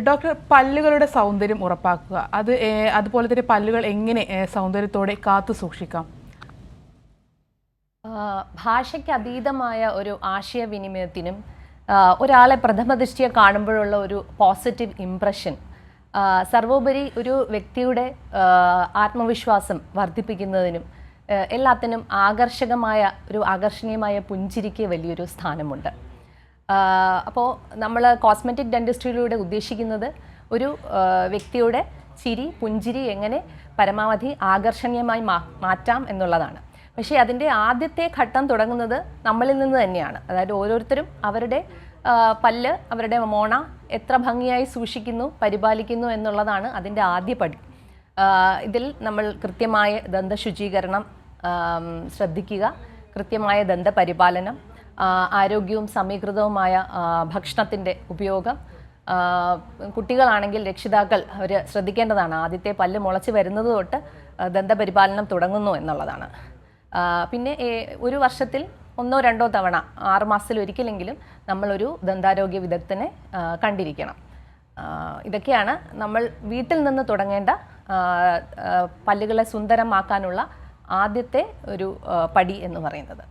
Doctor, പല്ലുകളുടെ സൗന്ദര്യം ഉറപ്പാക്കുക അതുപോലെ തന്നെ പല്ലുകൾ എങ്ങനെ സൗന്ദര്യത്തോടെ കാത്തു സൂക്ഷിക്കാം? ഭാഷയ്ക്ക് അതീതമായ ഒരു ആശയവിനിമയത്തിനും ഒരാളെ പ്രഥമദൃഷ്ടിയെ കാണുമ്പോഴുള്ള ഒരു പോസിറ്റീവ് ഇംപ്രഷൻ, സർവോപരി ഒരു വ്യക്തിയുടെ ആത്മവിശ്വാസം വർദ്ധിപ്പിക്കുന്നതിനും എല്ലാത്തിനും ആകർഷണീയമായ പുഞ്ചിരിക്ക് വലിയൊരു സ്ഥാനമുണ്ട്. അപ്പോൾ നമ്മൾ കോസ്മെറ്റിക് ഡെന്റിസ്ട്രിയിലൂടെ ഉദ്ദേശിക്കുന്നത് ഒരു വ്യക്തിയുടെ പുഞ്ചിരി എങ്ങനെ പരമാവധി ആകർഷണീയമായി മാറ്റാം എന്നുള്ളതാണ്. പക്ഷേ അതിൻ്റെ ആദ്യത്തെ ഘട്ടം തുടങ്ങുന്നത് നമ്മളിൽ നിന്ന് തന്നെയാണ്. അതായത് ഓരോരുത്തരും അവരുടെ പല്ല്, അവരുടെ മോണ എത്ര ഭംഗിയായി സൂക്ഷിക്കുന്നു, പരിപാലിക്കുന്നു എന്നുള്ളതാണ് അതിൻ്റെ ആദ്യ പടി. ഇതിൽ നമ്മൾ കൃത്യമായ ദന്തശുചീകരണം ശ്രദ്ധിക്കുക, കൃത്യമായ ദന്തപരിപാലനം, ആരോഗ്യവും സമീകൃതവുമായ ഭക്ഷണത്തിൻ്റെ ഉപയോഗം. കുട്ടികളാണെങ്കിൽ രക്ഷിതാക്കൾ അവർ ശ്രദ്ധിക്കേണ്ടതാണ്. ആദ്യത്തെ പല്ല് മുളച്ച് വരുന്നത് തൊട്ട് ദന്തപരിപാലനം തുടങ്ങുന്നു എന്നുള്ളതാണ്. പിന്നെ ഒരു വർഷത്തിൽ 1-2 തവണ 6 മാസത്തിൽ ഒരിക്കലെങ്കിലും നമ്മളൊരു ദന്താരോഗ്യ വിദഗ്ധനെ കണ്ടിരിക്കണം. ഇതൊക്കെയാണ് നമ്മൾ വീട്ടിൽ നിന്ന് തുടങ്ങേണ്ട പല്ലുകളെ സുന്ദരമാക്കാനുള്ള ആദ്യത്തെ ഒരു പടി എന്ന് പറയുന്നത്.